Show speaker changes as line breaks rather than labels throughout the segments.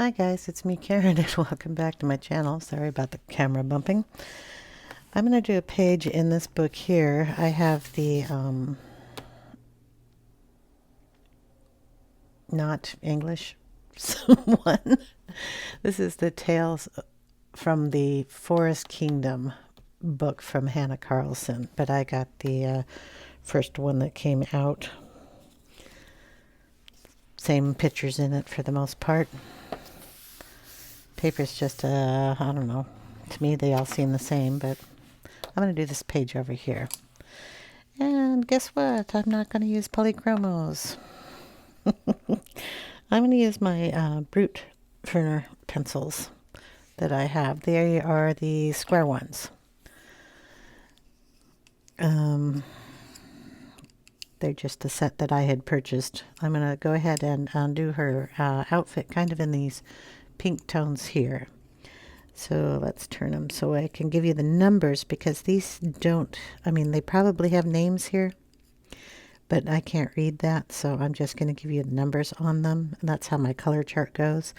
Hi guys, it's me Karen and welcome back to my channel. Sorry about the camera bumping. I'm going to do a page in this book here. I have the not English one. This is the Tales from the Forest Kingdom book from Hannah Carlson, but I got the first one that came out. Same pictures in it for the most part. Paper's just, I don't know. To me, they all seem the same, but I'm going to do this page over here. And guess what? I'm not going to use polychromos. I'm going to use my Brutfuner pencils that I have. They are the square ones. They're just a set that I had purchased. I'm going to go ahead and do her outfit kind of in these pink tones here. So let's turn them so I can give you the numbers, because these don't, I mean, they probably have names here, but I can't read that. So I'm just going to give you the numbers on them. And that's how my color chart goes.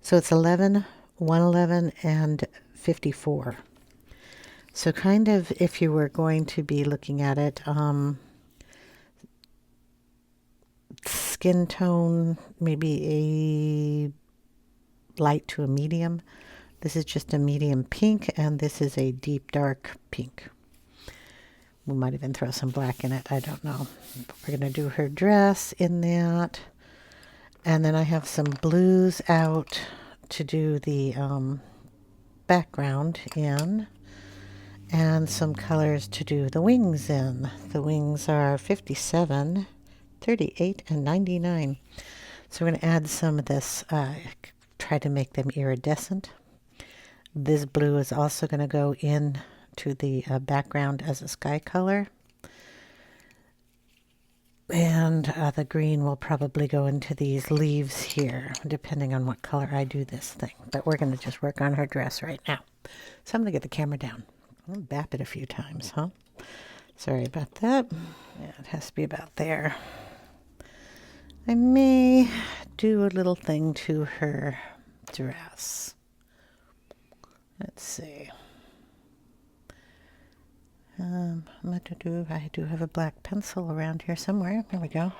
So it's 11, 111, and 54. So kind of if you were going to be looking at it, skin tone, maybe a light to a medium. This is just a medium pink, and this is a deep dark pink. We might even throw some black in it. I don't know. But we're going to do her dress in that. And then I have some blues out to do the background in. And some colors to do the wings in. The wings are 57, 38, and 99. So we're going to add some of this, try to make them iridescent. This blue is also going to go in to the background as a sky color. And the green will probably go into these leaves here, depending on what color I do this thing. But we're going to just work on her dress right now. So I'm going to get the camera down. I'll bap it a few times, huh? Sorry about that. Yeah, it has to be about there. I may do a little thing to her dress. Let's see. I do have a black pencil around here somewhere. There we go.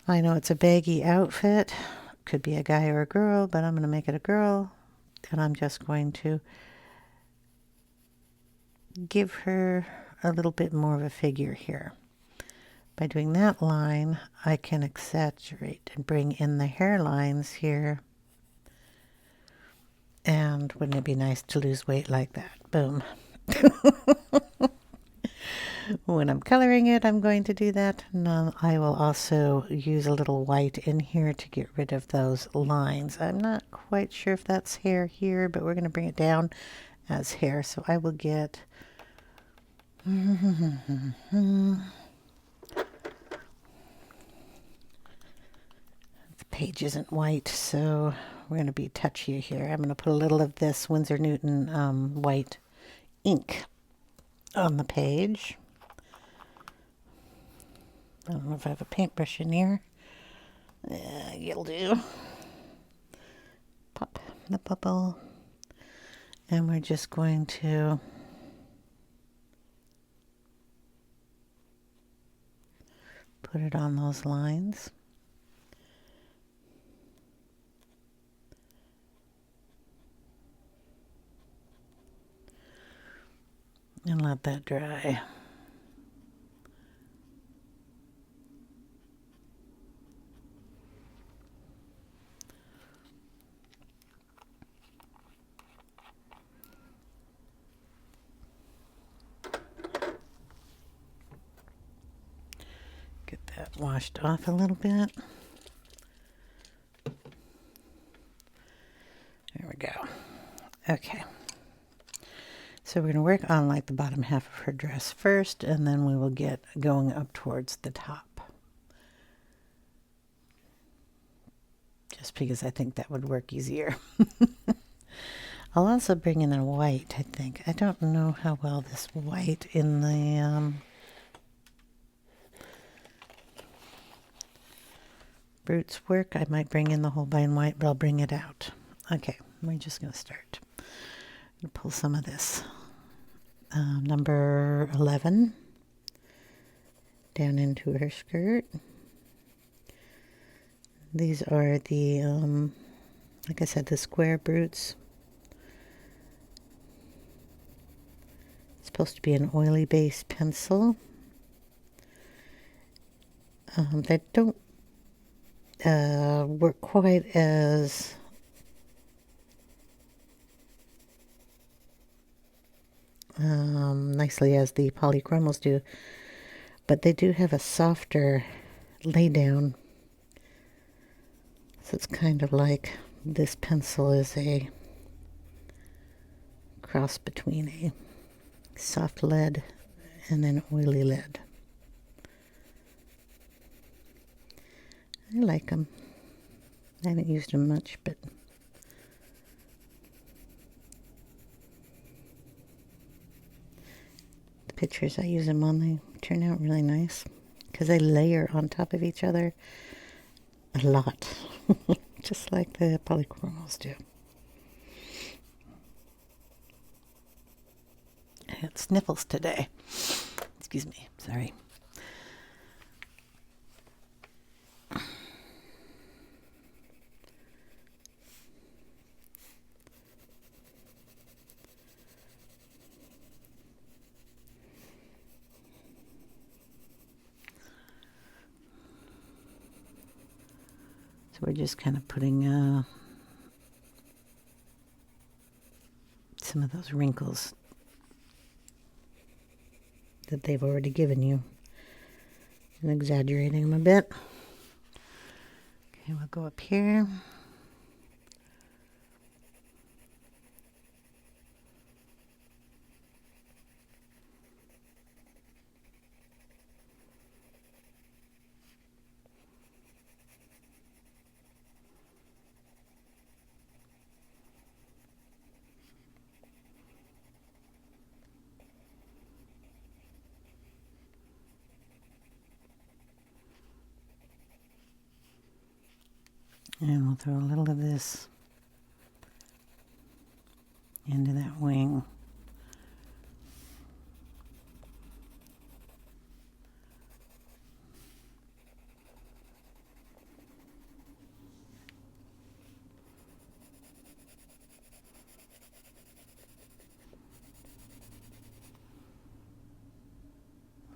I know it's a baggy outfit. Could be a guy or a girl, but I'm going to make it a girl. And I'm just going to give her a little bit more of a figure here. By doing that line, I can exaggerate and bring in the hairlines here. And wouldn't it be nice to lose weight like that? Boom. When I'm coloring it, I'm going to do that. And I will also use a little white in here to get rid of those lines. I'm not quite sure if that's hair here, but we're going to bring it down as hair. So I will get... The page isn't white, so we're going to be touchy here. I'm going to put a little of this Winsor Newton white ink on the page. I don't know if I have a paintbrush in here. You'll do. Pop the bubble. And we're just going to put it on those lines. And let that dry. Get that washed off a little bit. There we go. Okay. So we're going to work on like the bottom half of her dress first, and then we will get going up towards the top. Just because I think that would work easier. I'll also bring in a white, I think. I don't know how well this white in the Brutes work, I might bring in the Holbein white, but I'll bring it out. Okay, we're just going to start. I'm going to pull some of this. Number 11 down into her skirt. These are the, like I said, the square Brutes. It's supposed to be an oily base pencil. They don't work quite as nicely as the polychromals do, but they do have a softer lay down. So it's kind of like this pencil is a cross between a soft lead and an oily lead. I like them. I haven't used them much, but the pictures I use them on, they turn out really nice because they layer on top of each other a lot, just like the polychromals do. I got sniffles today. Excuse me, sorry. So we're just kind of putting some of those wrinkles that they've already given you and exaggerating them a bit. Okay, we'll go up here. And we'll throw a little of this into that wing.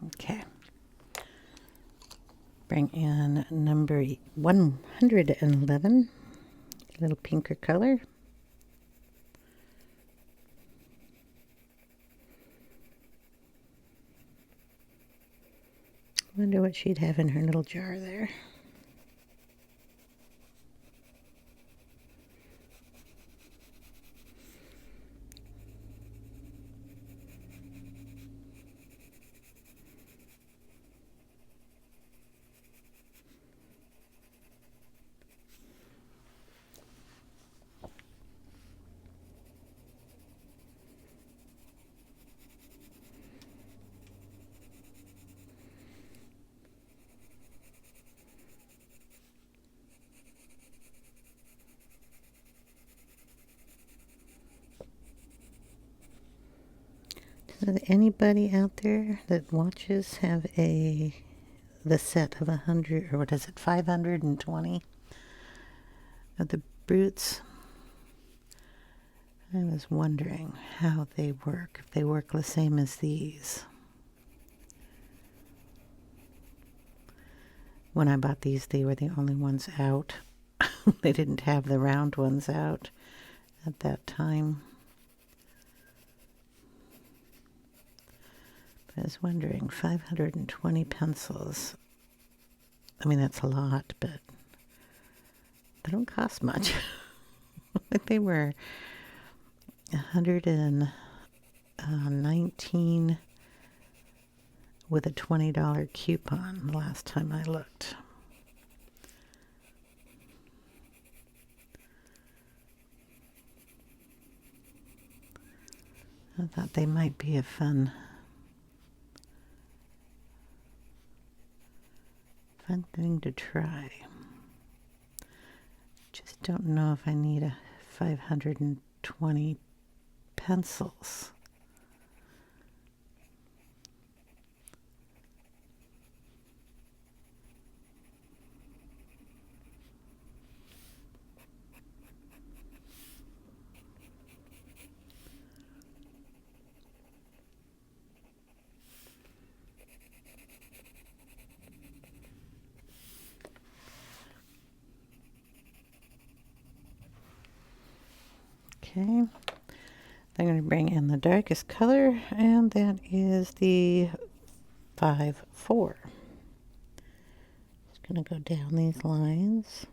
Okay. Bring in number 111, a little pinker color. Wonder what she'd have in her little jar there. Does anybody out there that watches have the set of 100, or what is it, 520 of the Brutes? I was wondering how they work, if they work the same as these. When I bought these, they were the only ones out. They didn't have the round ones out at that time. I was wondering, 520 pencils. I mean, that's a lot, but they don't cost much. I think they were 119 with a $20 coupon the last time I looked. I thought they might be a fun thing to try. Just don't know if I need a 520 pencils. Okay, I'm going to bring in the darkest color, and that is the 5-4. Just going to go down these lines.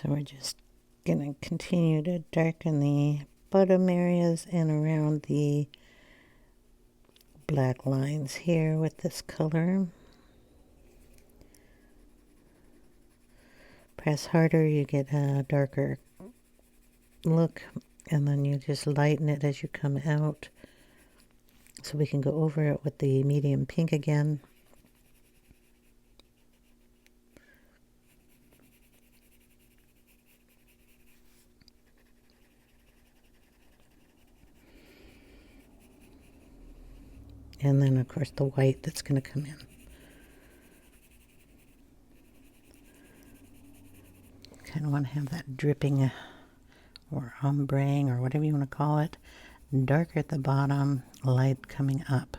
So we're just going to continue to darken the bottom areas and around the black lines here with this color. Press harder, you get a darker look, and then you just lighten it as you come out. So we can go over it with the medium pink again. And then, of course, the white that's going to come in. Kind of want to have that dripping or ombreing or whatever you want to call it. Darker at the bottom, light coming up.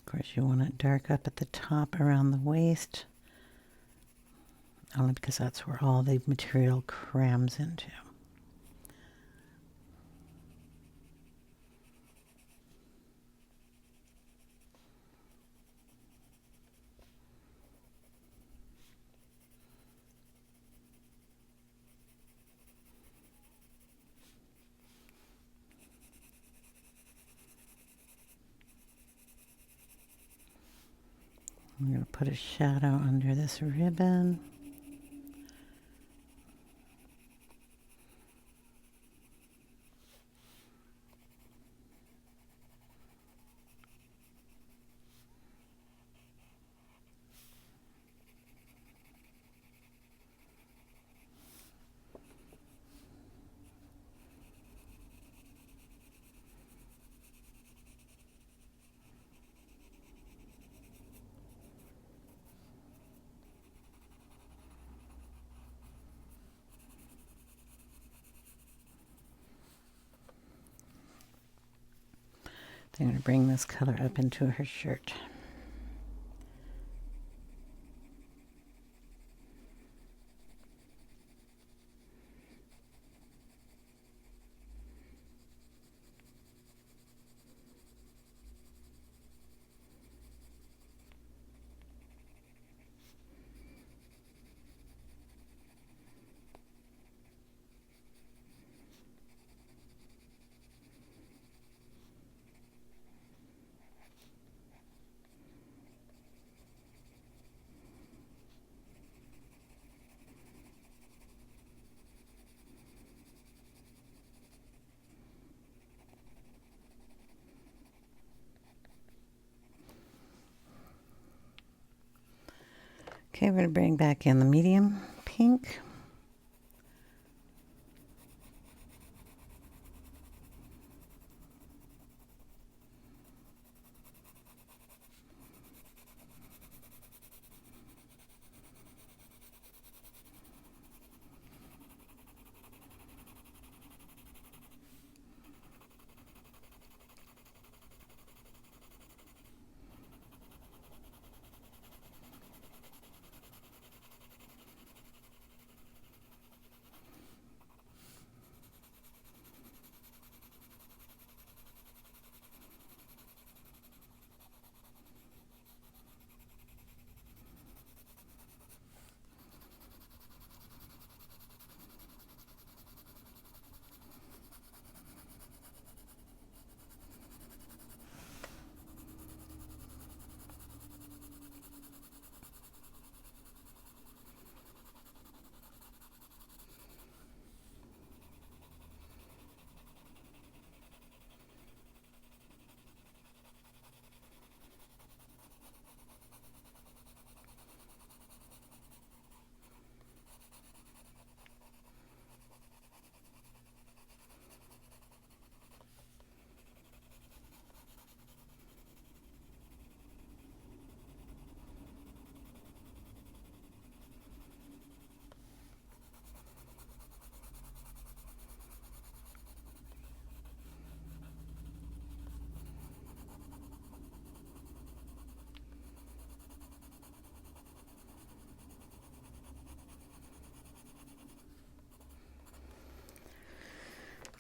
Of course, you want it dark up at the top around the waist, only because that's where all the material crams into. I'm going to put a shadow under this ribbon. I'm going to bring this color up into her shirt. Okay, we're going to bring back in the medium pink.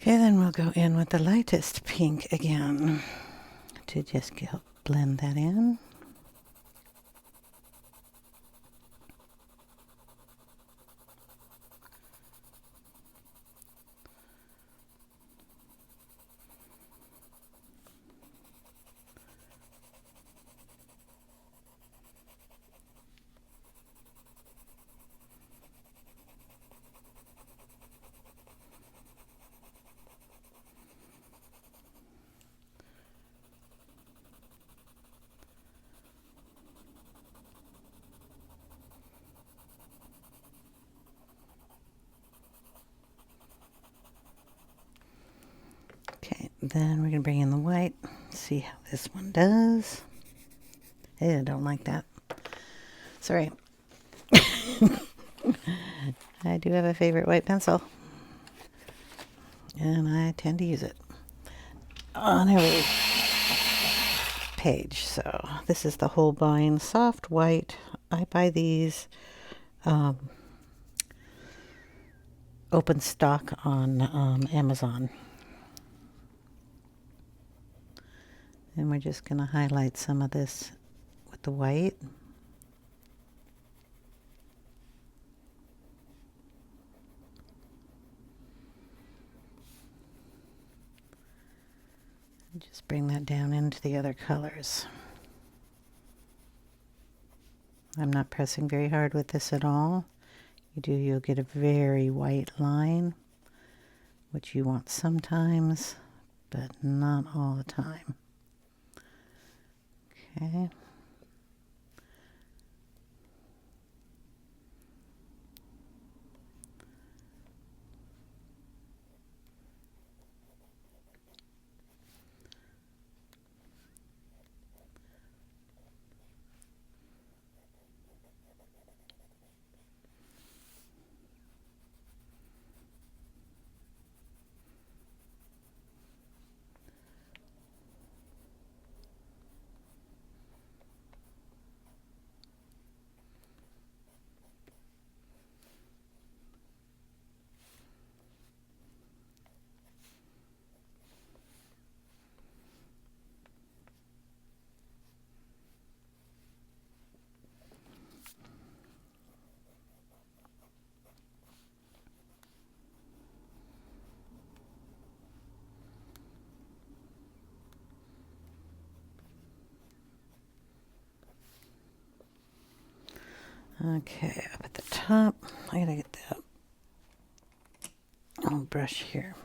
Okay, then we'll go in with the lightest pink again to just blend that in. Then we're going to bring in the white, see how this one does. Hey, I don't like that. Sorry. I do have a favorite white pencil, and I tend to use it on every page. So this is the Holbeins soft white. I buy these open stock on Amazon. And we're just going to highlight some of this with the white. And just bring that down into the other colors. I'm not pressing very hard with this at all. You'll get a very white line, which you want sometimes, but not all the time. Okay. Okay, up at the top, I gotta get that little brush here.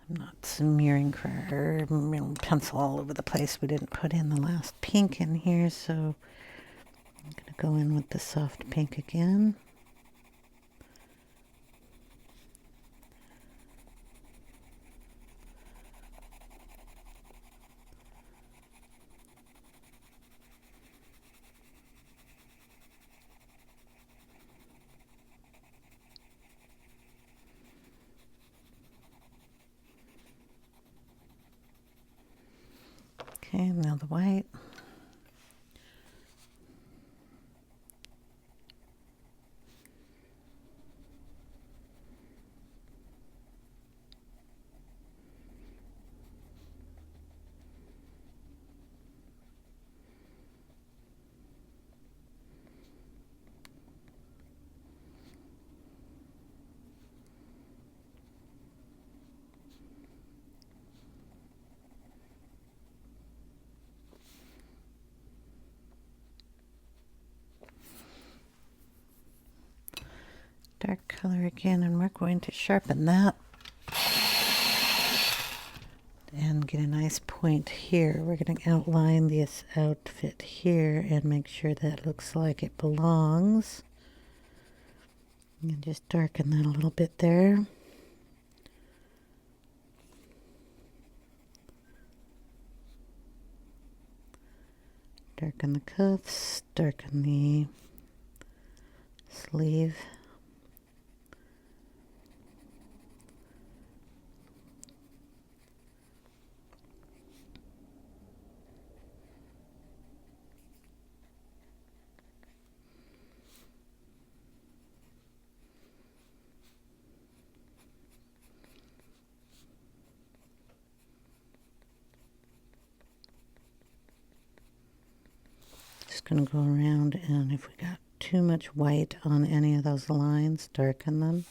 I'm not smearing pencil all over the place. We didn't put in the last pink in here, so I'm gonna go in with the soft pink again. Okay, now the white. Dark color again, and we're going to sharpen that and get a nice point here. We're going to outline this outfit here and make sure that looks like it belongs. And just darken that a little bit there. Darken the cuffs, darken the sleeve. Just going to go around, and if we got too much white on any of those lines, darken them.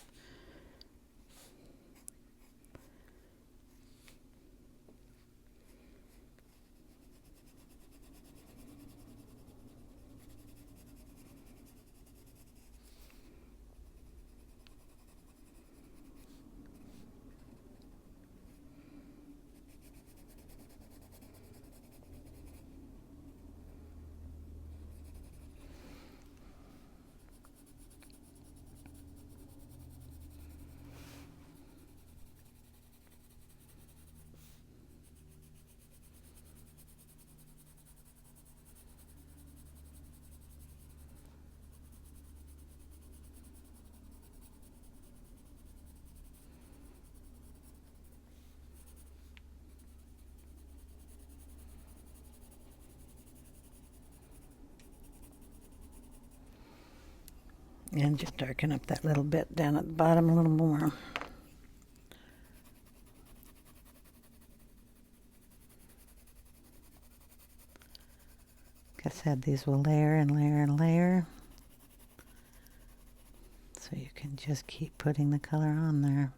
And just darken up that little bit down at the bottom a little more. Like I said, these will layer and layer and layer. So you can just keep putting the color on there.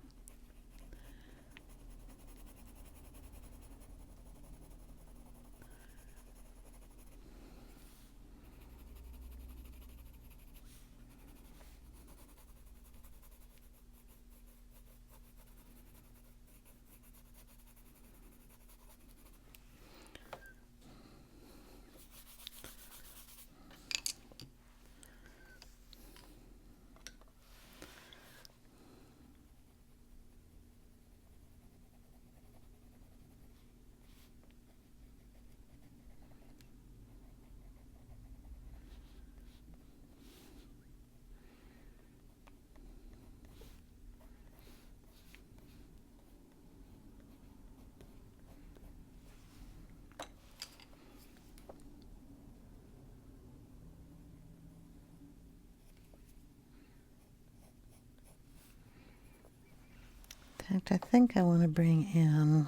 In fact, I think I want to bring in,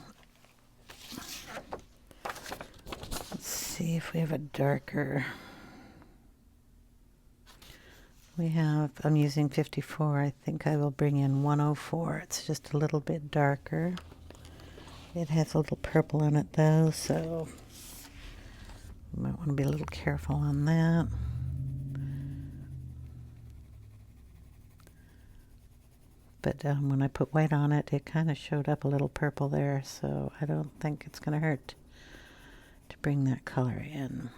let's see if we have a darker. I'm using 54. I think I will bring in 104. It's just a little bit darker. It has a little purple in it though, so you might want to be a little careful on that. But when I put white on it, it kind of showed up a little purple there, so I don't think it's going to hurt to bring that color in.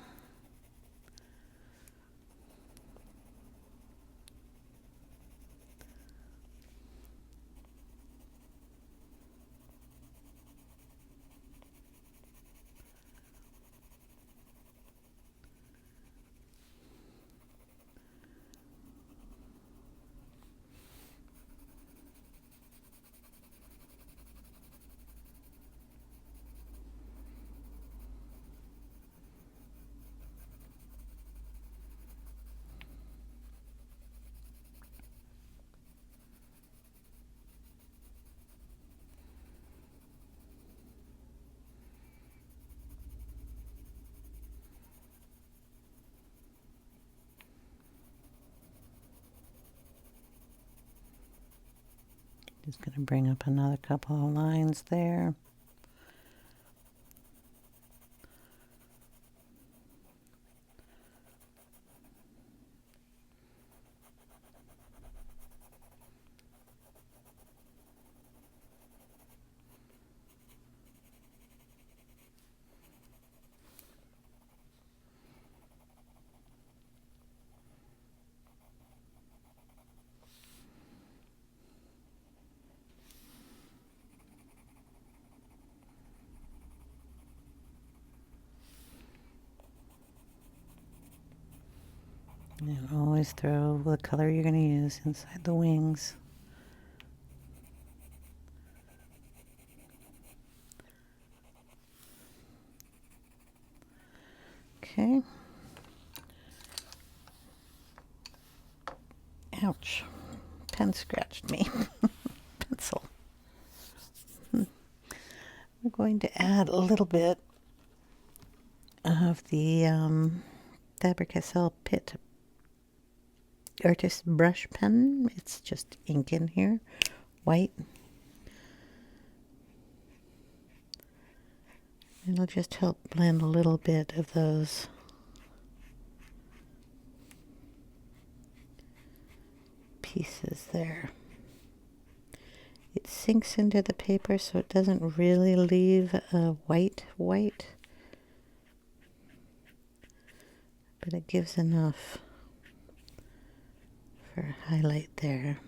Just going to bring up another couple of lines there. And always throw the color you're going to use inside the wings. Okay. Ouch. Pen scratched me. Pencil. We're going to add a little bit of the Faber-Castell Pitt Artist Brush Pen. It's just ink in here, white. It'll just help blend a little bit of those pieces there. It sinks into the paper so it doesn't really leave a white, but it gives enough for a highlight there.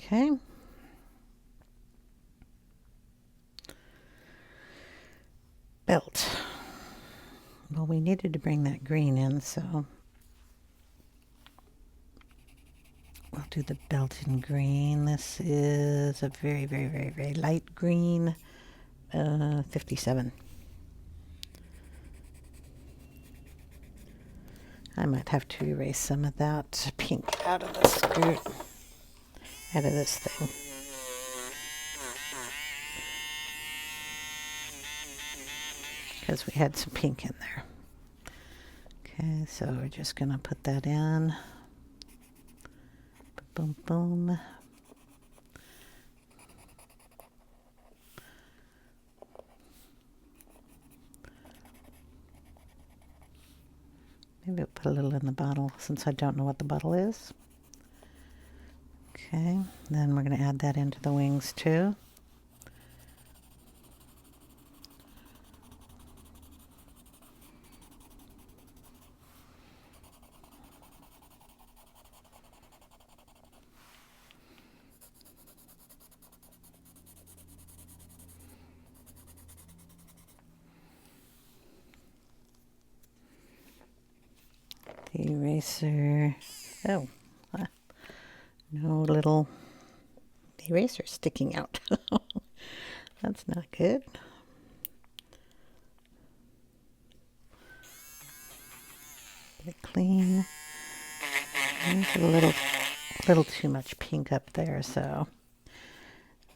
Okay. Belt. Well, we needed to bring that green in, so we'll do the belt in green. This is a very, very, very, very light green, 57. I might have to erase some of that pink out of the skirt, out of this thing. Because we had some pink in there. Okay, so we're just going to put that in. Boom, boom. Maybe I'll put a little in the bottle since I don't know what the bottle is. Okay, then we're going to add that into the wings too. The eraser. Oh, no little eraser sticking out. That's not good. Get it clean. There's a little too much pink up there, so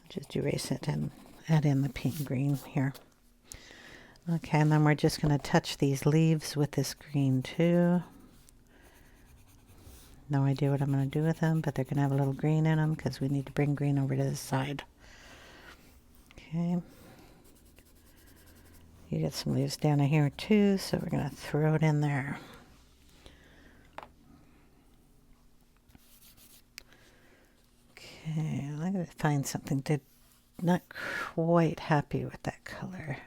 just erase it and add in the pink green here. Okay, and then we're just going to touch these leaves with this green too. No idea what I'm going to do with them, but they're going to have a little green in them because we need to bring green over to this side. Okay. You get some leaves down in here too, so we're going to throw it in there. Okay, I'm going to find something to not quite happy with that color.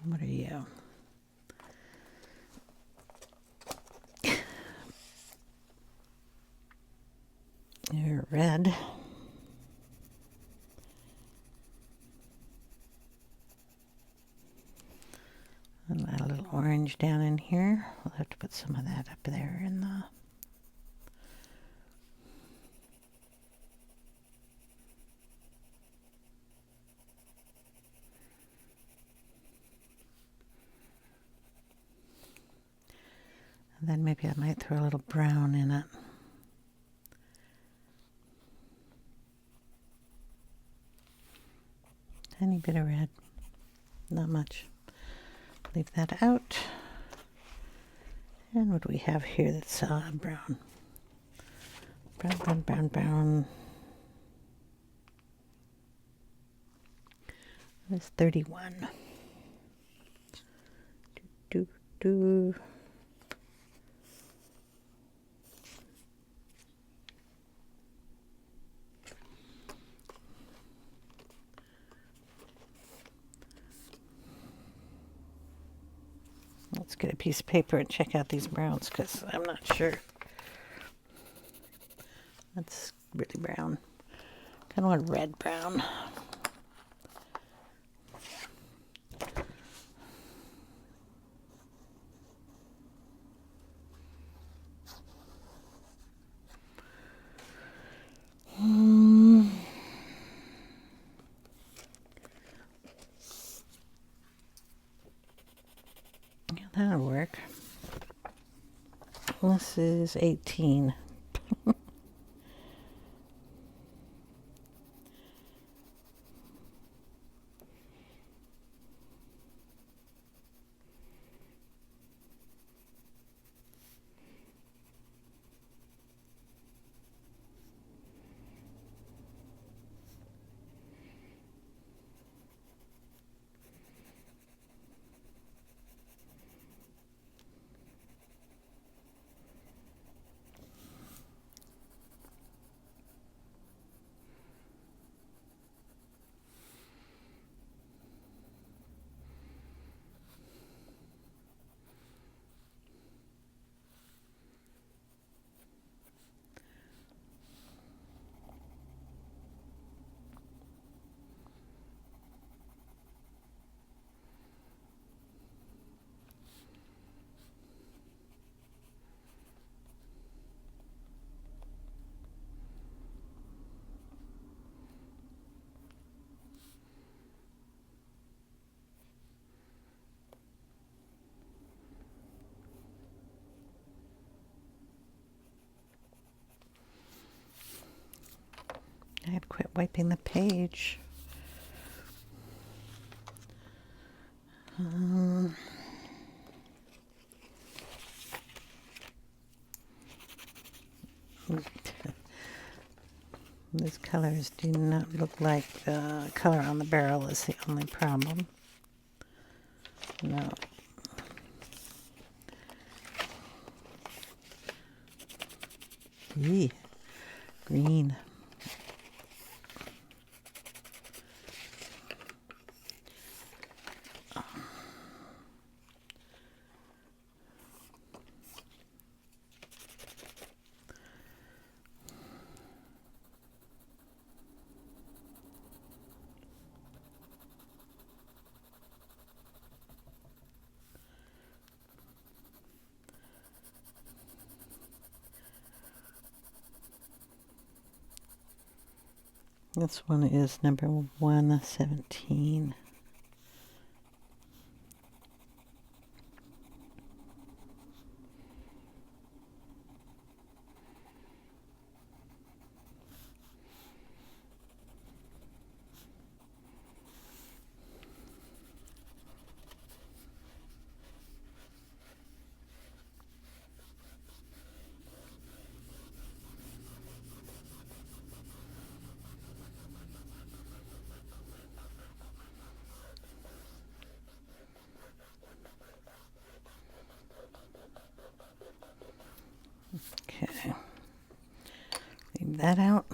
What are you? You're red. And add a little orange down in here. We'll have to put some of that up there in the... And then maybe I might throw a little brown in it. Tiny bit of red. Not much. Leave that out. And what do we have here that's brown? Brown, brown, brown, brown. That's 31. Do, do, do. Let's get a piece of paper and check out these browns because I'm not sure. That's really brown. Kind of want red brown. Yeah, that'll work. This is 18. I'd quit wiping the page. These colors do not look like the color on the barrel is the only problem. No. Yee, green. This one is number 117. Okay, leave that out.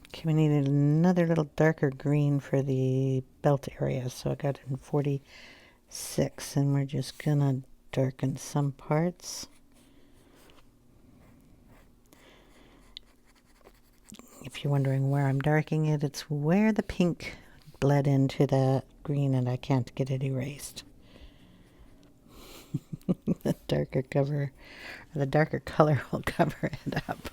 Okay, we needed another little darker green for the belt area, so I got it in 46, and we're just gonna darken some parts. If you're wondering where I'm darkening it, it's where the pink bled into the green and I can't get it erased. The darker cover, or the darker color will cover it up.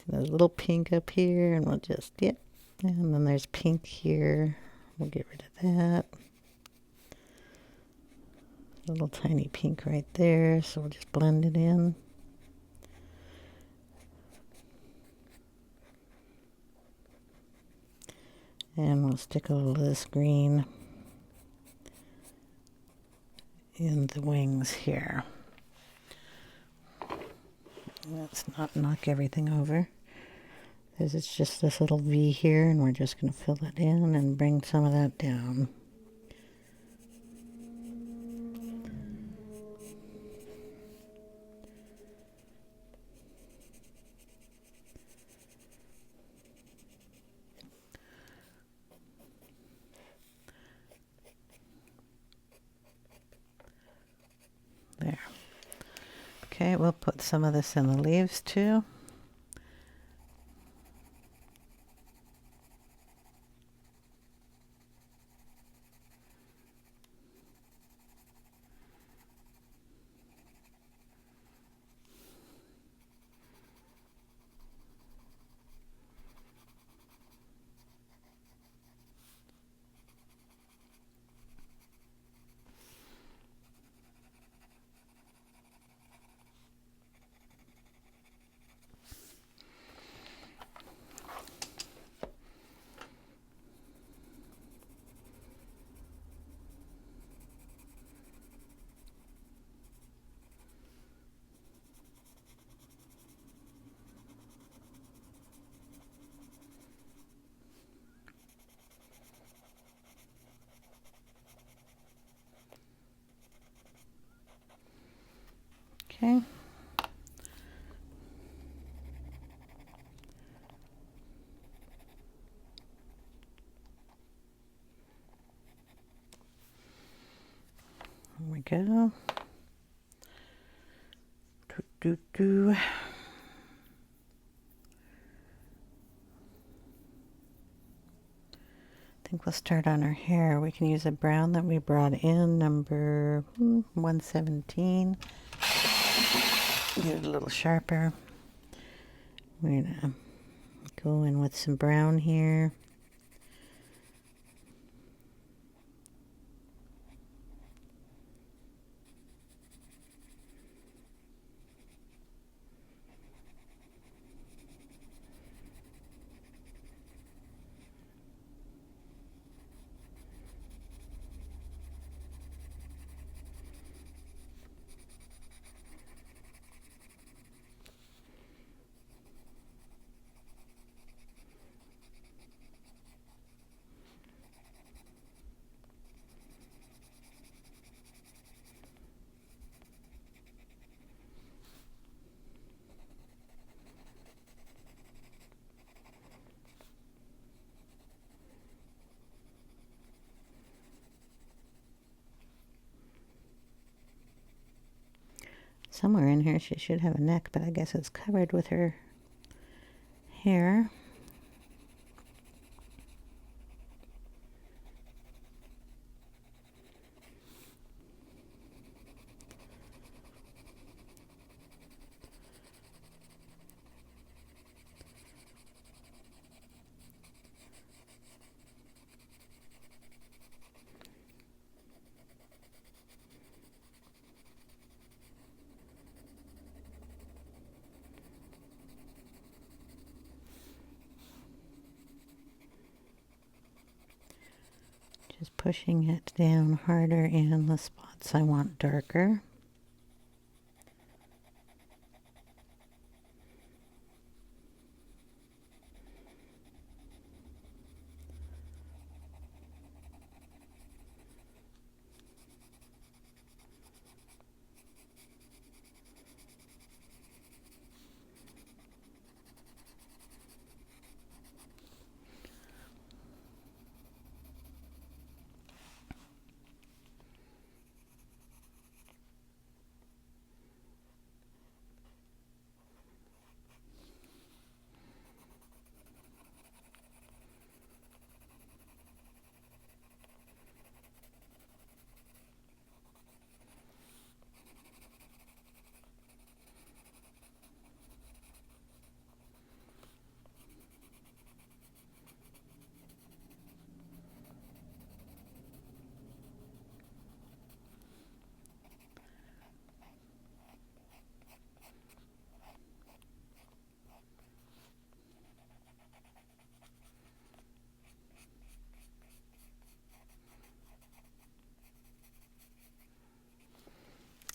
There's a little pink up here, and we'll just, yep. And then there's pink here. We'll get rid of that. A little tiny pink right there, so we'll just blend it in. And we'll stick a little of this green in the wings here. Let's not knock everything over. Because it's just this little V here, and we're just going to fill it in and bring some of that down. There. Okay, we'll put some of this in the leaves too. Okay. There we go. I think we'll start on her hair. We can use a brown that we brought in, number 117. Get it a little sharper. We're gonna go in with some brown here. Somewhere in here she should have a neck, but I guess it's covered with her hair. Just pushing it down harder in the spots I want darker.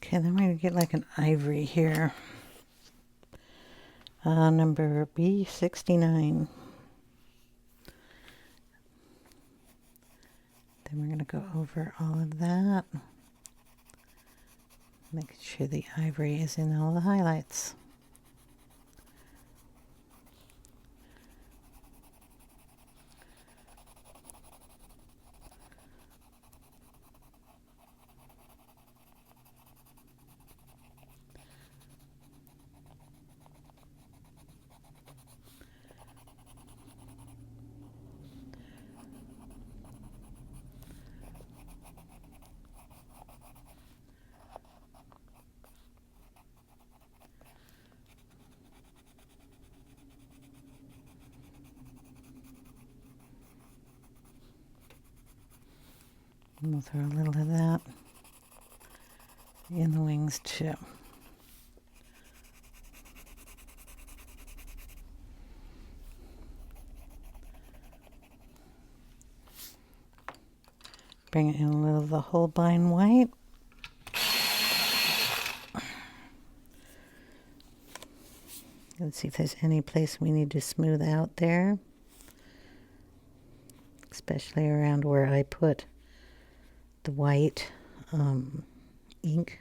Okay, then we're going to get like an ivory here. Number B69. Then we're going to go over all of that. Make sure the ivory is in all the highlights. And we'll throw a little of that in the wings too. Bring in a little of the Holbein white. Let's see if there's any place we need to smooth out there, especially around where I put the white ink.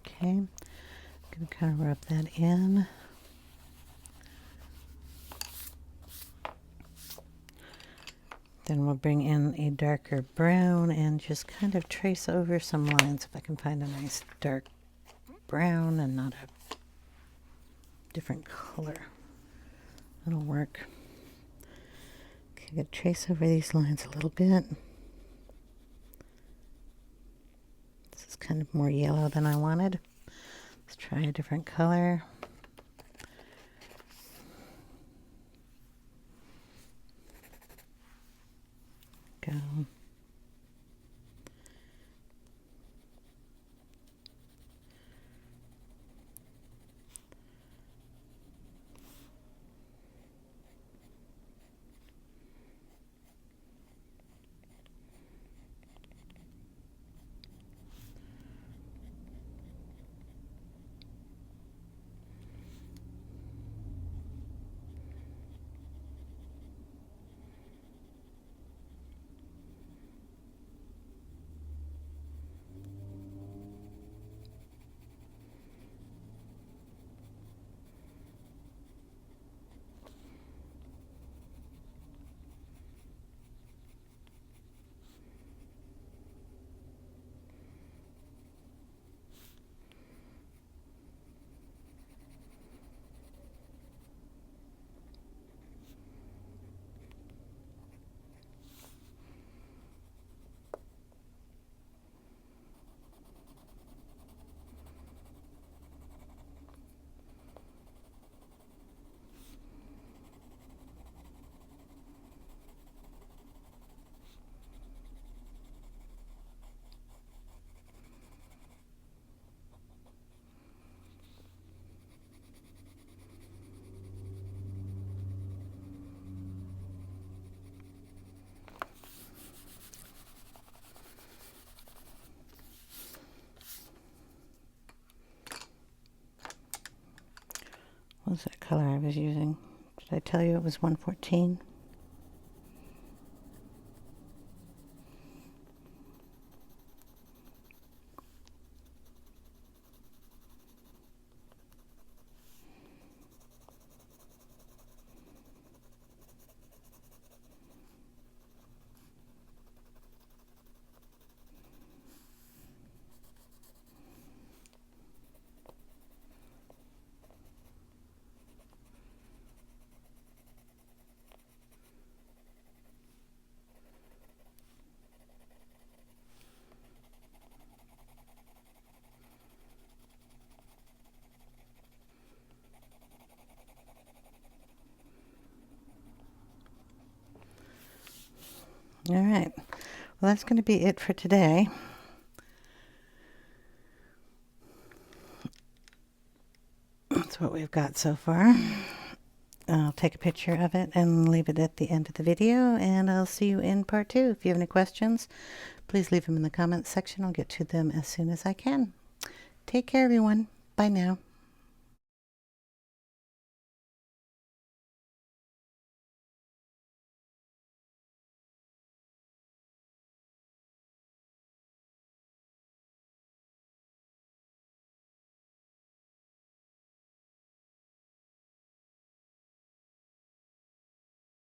Okay, I'm going to kind of rub that in. Then we'll bring in a darker brown and just kind of trace over some lines if I can find a nice dark brown and not a different color. That'll work. Okay, I'm going to trace over these lines a little bit. This is kind of more yellow than I wanted. Let's try a different color. Go. color I was using. Did I tell you it was 114? All right, well, that's going to be it for today. That's what we've got so far. I'll take a picture of it and leave it at the end of the video, and I'll see you in part 2. If you have any questions, please leave them in the comments section. I'll get to them as soon as I can. Take care, everyone. Bye now.